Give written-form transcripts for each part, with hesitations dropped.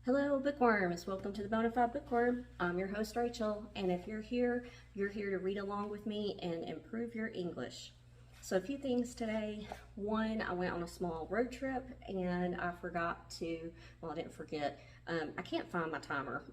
Hello, bookworms. Welcome to the Bonified Bookworm. I'm your host, Rachel, and if you're here to read along with me and improve your English. So a few things today. One, I went on a small road trip and I forgot to, well, I didn't forget. I can't find my timer.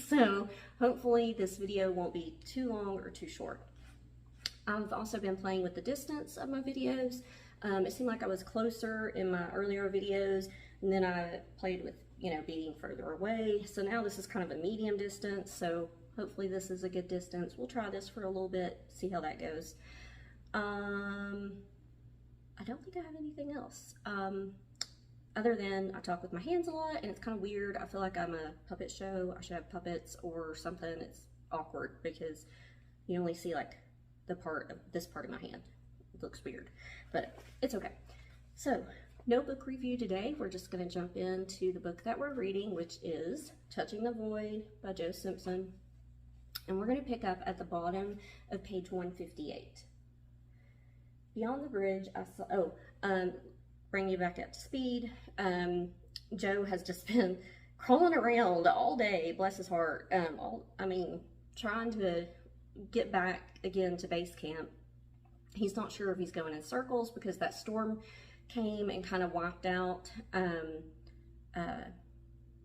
So hopefully this video won't be too long or too short. I've also been playing with the distance of my videos. It seemed like I was closer in my earlier videos, and then I played with, being further away. So now this is kind of a medium distance, so hopefully this is a good distance. We'll try this for a little bit, see how that goes. I don't think I have anything else. Other than I talk with my hands a lot, and it's kind of weird. I feel like I'm a puppet show. I should have puppets or something. It's awkward because you only see like this part of my hand. It looks weird, but it's okay. So, no book review today. We're just going to jump into the book that we're reading, which is Touching the Void by Joe Simpson. And we're going to pick up at the bottom of page 158. Beyond the bridge, I saw, bring you back up to speed. Joe has just been crawling around all day, bless his heart. Trying to get back again to base camp. He's not sure if he's going in circles because that storm came and kind of wiped out,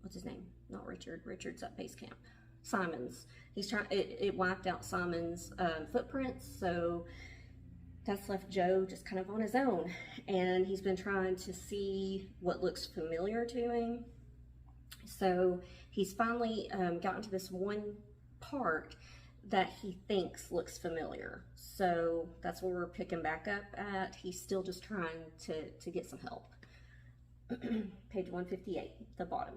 what's his name? Not Richard. Richard's at base camp. Simon's. It wiped out Simon's footprints, so that's left Joe just kind of on his own. And he's been trying to see what looks familiar to him. So he's finally gotten to this one part that he thinks looks familiar. So that's where we're picking back up at. He's still just trying to get some help. Page 158, the bottom.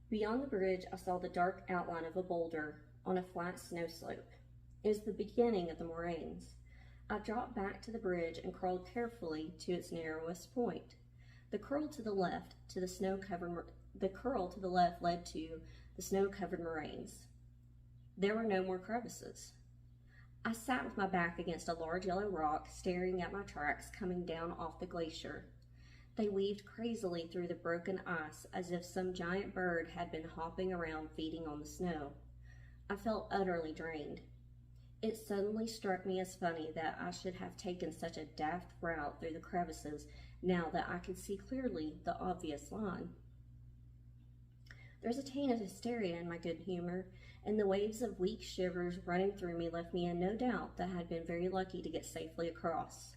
Beyond the bridge, I saw the dark outline of a boulder on a flat snow slope. It was the beginning of the moraines. I dropped back to the bridge and crawled carefully to its narrowest point. The curl to the left led to the snow-covered moraines. There were no more crevices. I sat with my back against a large yellow rock, staring at my tracks coming down off the glacier. They weaved crazily through the broken ice as if some giant bird had been hopping around feeding on the snow. I felt utterly drained. It suddenly struck me as funny that I should have taken such a daft route through the crevices now that I could see clearly the obvious line. There's a taint of hysteria in my good humor, and the waves of weak shivers running through me left me in no doubt that I had been very lucky to get safely across.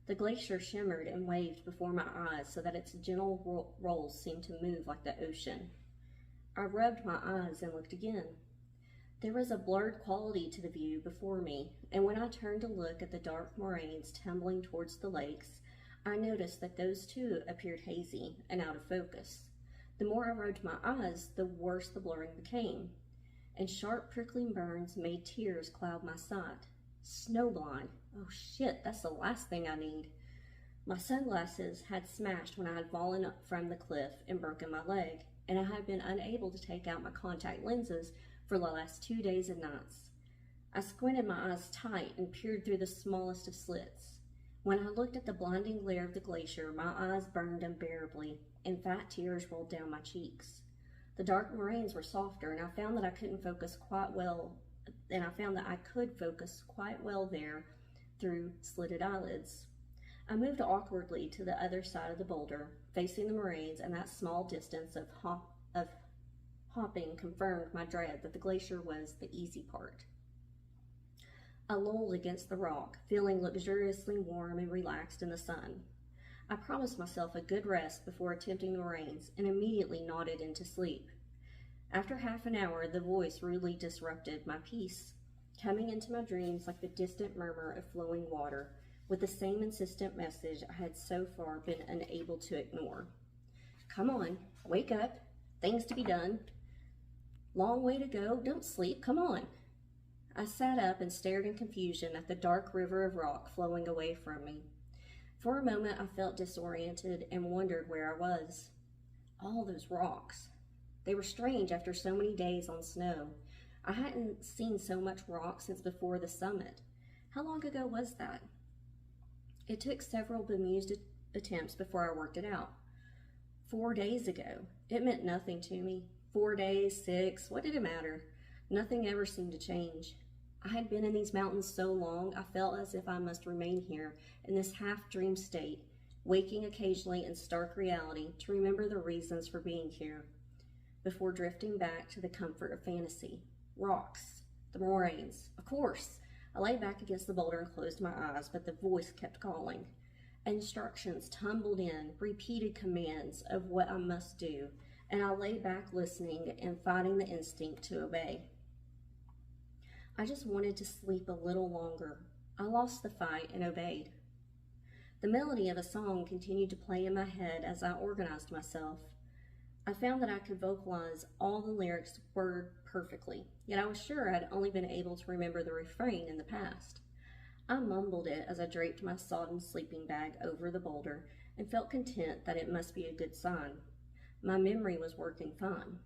The glacier shimmered and waved before my eyes so that its gentle rolls seemed to move like the ocean. I rubbed my eyes and looked again. There was a blurred quality to the view before me, and when I turned to look at the dark moraines tumbling towards the lakes, I noticed that those too appeared hazy and out of focus. The more I rubbed my eyes, the worse the blurring became, and sharp prickling burns made tears cloud my sight. Snowblind. Oh shit, that's the last thing I need. My sunglasses had smashed when I had fallen up from the cliff and broken my leg, and I had been unable to take out my contact lenses for the last 2 days and nights. I squinted my eyes tight and peered through the smallest of slits. When I looked at the blinding glare of the glacier, my eyes burned unbearably, and fat tears rolled down my cheeks. The dark moraines were softer, and I found that I could focus quite well there through slitted eyelids. I moved awkwardly to the other side of the boulder, facing the moraines, and that small distance of hopping confirmed my dread that the glacier was the easy part. I lolled against the rock, feeling luxuriously warm and relaxed in the sun. I promised myself a good rest before attempting the moraines and immediately nodded into sleep. After half an hour, the voice rudely disrupted my peace, coming into my dreams like the distant murmur of flowing water, with the same insistent message I had so far been unable to ignore. Come on, wake up, things to be done. Long way to go, don't sleep, come on. I sat up and stared in confusion at the dark river of rock flowing away from me. For a moment I felt disoriented and wondered where I was. All those rocks. They were strange after so many days on snow. I hadn't seen so much rock since before the summit. How long ago was that? It took several bemused attempts before I worked it out. 4 days ago. It meant nothing to me. 4 days, 6, what did it matter? Nothing ever seemed to change. I had been in these mountains so long, I felt as if I must remain here in this half-dream state, waking occasionally in stark reality to remember the reasons for being here, before drifting back to the comfort of fantasy. Rocks, the moraines, of course. I lay back against the boulder and closed my eyes, but the voice kept calling. Instructions tumbled in, repeated commands of what I must do, and I lay back listening and fighting the instinct to obey. I just wanted to sleep a little longer. I lost the fight and obeyed. The melody of a song continued to play in my head as I organized myself. I found that I could vocalize all the lyrics word perfectly, yet I was sure I had only been able to remember the refrain in the past. I mumbled it as I draped my sodden sleeping bag over the boulder and felt content that it must be a good sign. My memory was working fine.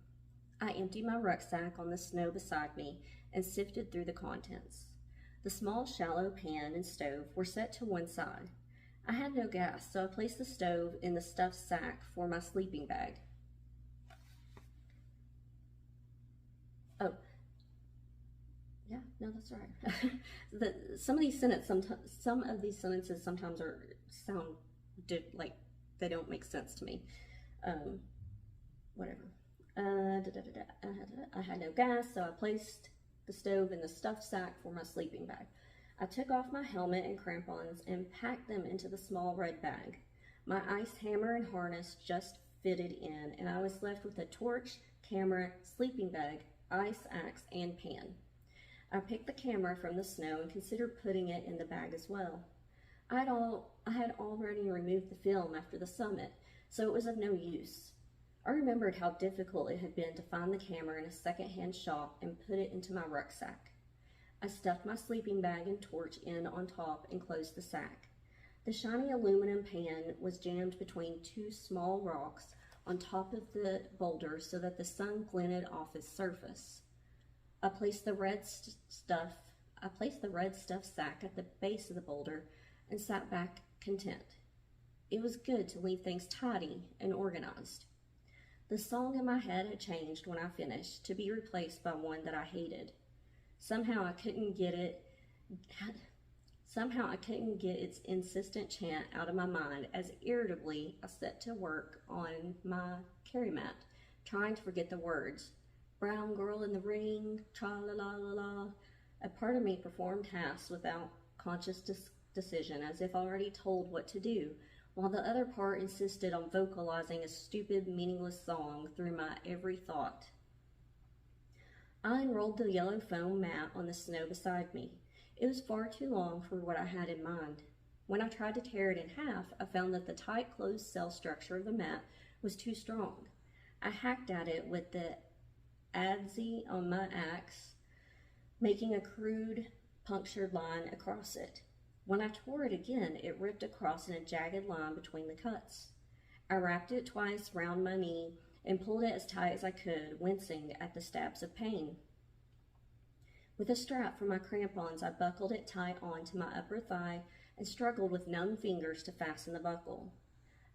I emptied my rucksack on the snow beside me and sifted through the contents. The small, shallow pan and stove were set to one side. I had no gas, so I placed the stove in the stuffed sack for my sleeping bag. Oh, yeah, no, that's right. Some of these sentences sometimes sound like they don't make sense to me. Whatever. I had no gas, so I placed the stove in the stuffed sack for my sleeping bag. I took off my helmet and crampons and packed them into the small red bag. My ice hammer and harness just fitted in, and I was left with a torch, camera, sleeping bag, ice axe, and pan. I picked the camera from the snow and considered putting it in the bag as well. I had already removed the film after the summit, so it was of no use. I remembered how difficult it had been to find the camera in a second-hand shop and put it into my rucksack. I stuffed my sleeping bag and torch in on top and closed the sack. The shiny aluminum pan was jammed between two small rocks on top of the boulder so that the sun glinted off its surface. I placed the red stuffed sack at the base of the boulder and sat back content. It was good to leave things tidy and organized. The song in my head had changed when I finished, to be replaced by one that I hated. Somehow I couldn't get its insistent chant out of my mind as irritably I set to work on my carry mat, trying to forget the words. Brown girl in the ring, tra-la-la-la-la. A part of me performed tasks without conscious decision, as if already told what to do, while the other part insisted on vocalizing a stupid, meaningless song through my every thought. I unrolled the yellow foam mat on the snow beside me. It was far too long for what I had in mind. When I tried to tear it in half, I found that the tight closed cell structure of the mat was too strong. I hacked at it with the adze on my axe, making a crude, punctured line across it. When I tore it again, it ripped across in a jagged line between the cuts. I wrapped it twice round my knee and pulled it as tight as I could, wincing at the stabs of pain. With a strap from my crampons, I buckled it tight onto my upper thigh and struggled with numb fingers to fasten the buckle.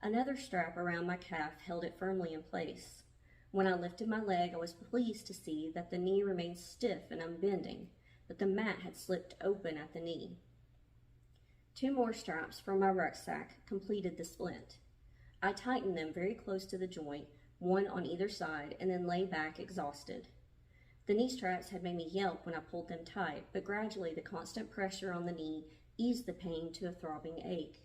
Another strap around my calf held it firmly in place. When I lifted my leg, I was pleased to see that the knee remained stiff and unbending, but the mat had slipped open at the knee. 2 more straps from my rucksack completed the splint. I tightened them very close to the joint, one on either side, and then lay back exhausted. The knee straps had made me yelp when I pulled them tight, but gradually the constant pressure on the knee eased the pain to a throbbing ache.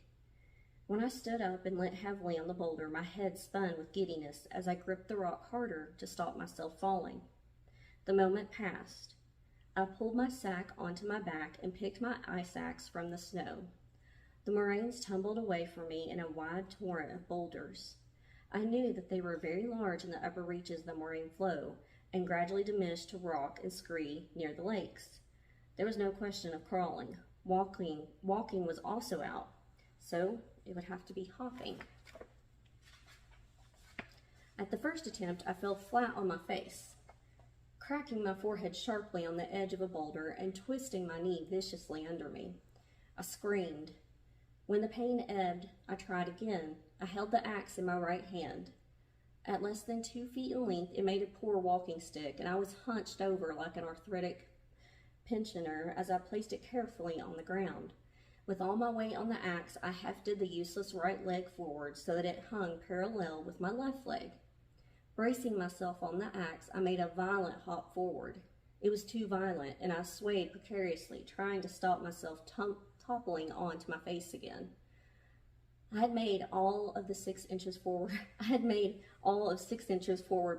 When I stood up and leant heavily on the boulder, my head spun with giddiness as I gripped the rock harder to stop myself falling. The moment passed. I pulled my sack onto my back and picked my ice axe from the snow. The moraines tumbled away from me in a wide torrent of boulders. I knew that they were very large in the upper reaches of the moraine flow, and gradually diminished to rock and scree near the lakes. There was no question of crawling. Walking was also out, so it would have to be hopping. At the first attempt, I fell flat on my face, cracking my forehead sharply on the edge of a boulder and twisting my knee viciously under me. I screamed. When the pain ebbed, I tried again. I held the axe in my right hand. At less than 2 feet in length, it made a poor walking stick, and I was hunched over like an arthritic pensioner as I placed it carefully on the ground. With all my weight on the axe, I hefted the useless right leg forward so that it hung parallel with my left leg. Bracing myself on the axe, I made a violent hop forward. It was too violent, and I swayed precariously, trying to stop myself toppling onto my face again. I had made all of 6 inches forward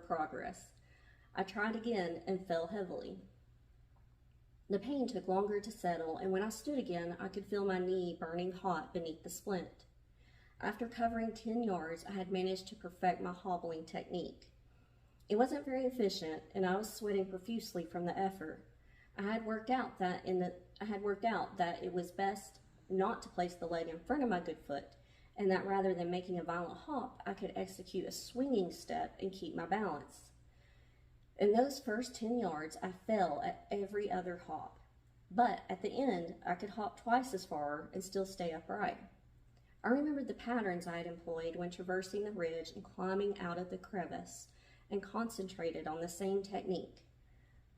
progress. I tried again and fell heavily. The pain took longer to settle, and when I stood again, I could feel my knee burning hot beneath the splint. After covering 10 yards, I had managed to perfect my hobbling technique. It wasn't very efficient, and I was sweating profusely from the effort. I had worked out that it was best not to place the leg in front of my good foot, and that rather than making a violent hop, I could execute a swinging step and keep my balance. In those first 10 yards, I fell at every other hop, but at the end, I could hop twice as far and still stay upright. I remembered the patterns I had employed when traversing the ridge and climbing out of the crevice, and concentrated on the same technique.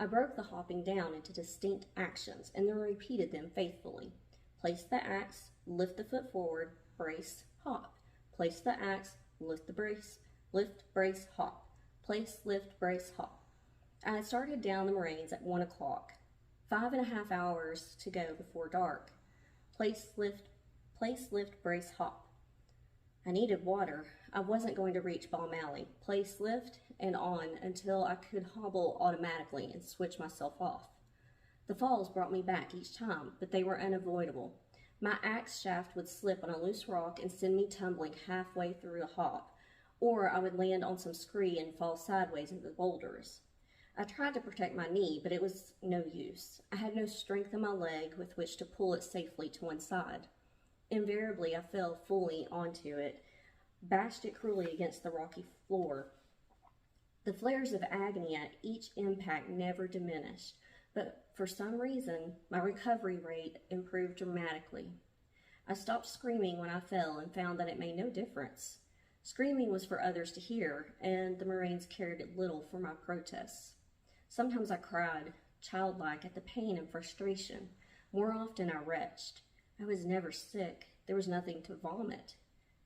I broke the hopping down into distinct actions and then repeated them faithfully. Place the axe, lift the foot forward, brace, hop. Place the axe, lift, brace, hop. Place, lift, brace, hop. I had started down the moraines at 1 o'clock. 5.5 hours to go before dark. Place, lift, brace, hop. I needed water. I wasn't going to reach Balm Alley. Place, lift, and on until I could hobble automatically and switch myself off. The falls brought me back each time, but they were unavoidable. My axe shaft would slip on a loose rock and send me tumbling halfway through a hop, or I would land on some scree and fall sideways into the boulders. I tried to protect my knee, but it was no use. I had no strength in my leg with which to pull it safely to one side. Invariably, I fell fully onto it, bashed it cruelly against the rocky floor. The flares of agony at each impact never diminished, but for some reason, my recovery rate improved dramatically. I stopped screaming when I fell and found that it made no difference. Screaming was for others to hear, and the Marines cared little for my protests. Sometimes I cried, childlike, at the pain and frustration. More often I retched. I was never sick. There was nothing to vomit.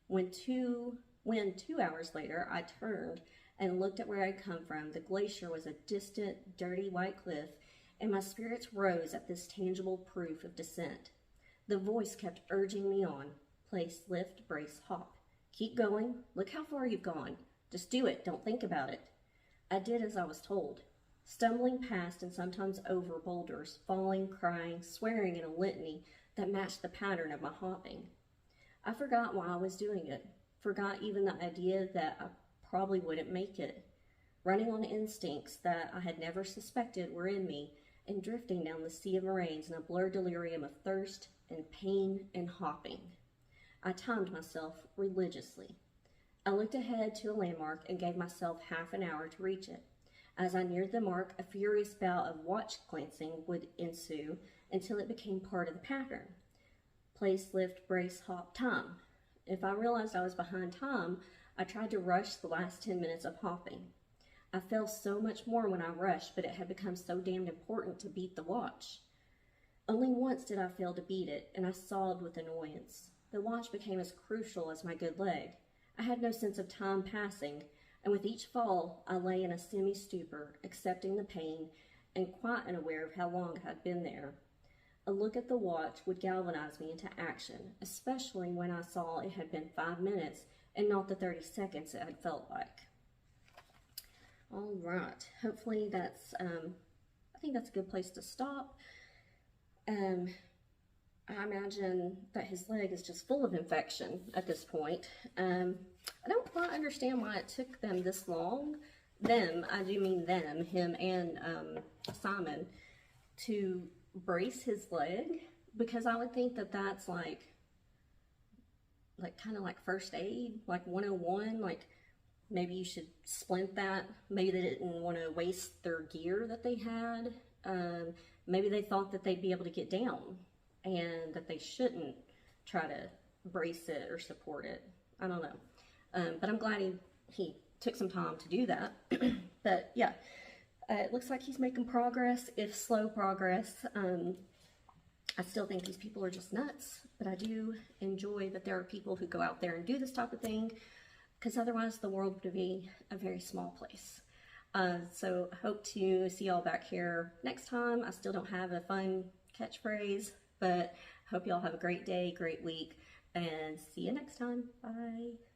When 2 hours later I turned and looked at where I'd come from, the glacier was a distant, dirty white cliff, and my spirits rose at this tangible proof of descent. The voice kept urging me on. Place, lift, brace, hop. Keep going. Look how far you've gone. Just do it. Don't think about it. I did as I was told, stumbling past and sometimes over boulders, falling, crying, swearing in a litany that matched the pattern of my hopping. I forgot why I was doing it, forgot even the idea that I probably wouldn't make it, running on instincts that I had never suspected were in me, and drifting down the sea of moraines in a blurred delirium of thirst and pain and hopping. I timed myself religiously. I looked ahead to a landmark and gave myself half an hour to reach it. As I neared the mark, a furious bout of watch glancing would ensue until it became part of the pattern. Place, lift, brace, hop, time. If I realized I was behind time, I tried to rush the last 10 minutes of hopping. I fell so much more when I rushed, but it had become so damned important to beat the watch. Only once did I fail to beat it, and I sobbed with annoyance. The watch became as crucial as my good leg. I had no sense of time passing, and with each fall, I lay in a semi-stupor, accepting the pain, and quite unaware of how long I had been there. A look at the watch would galvanize me into action, especially when I saw it had been 5 minutes and not the 30 seconds it had felt like. All right, hopefully that's, I think that's a good place to stop. I imagine that his leg is just full of infection at this point. I don't quite understand why it took them this long, I do mean them, him and Simon, to brace his leg, because I would think that that's like kind of like first aid, like 101, like maybe you should splint that. Maybe they didn't want to waste their gear that they had. Maybe they thought that they'd be able to get down and that they shouldn't try to brace it or support it. I don't know. But I'm glad he took some time to do that. But yeah, it looks like he's making progress, if slow progress. I still think these people are just nuts, but I do enjoy that there are people who go out there and do this type of thing, because otherwise the world would be a very small place. So hope to see y'all back here next time. I still don't have a fun catchphrase, but hope y'all have a great day, great week, and see you next time. Bye.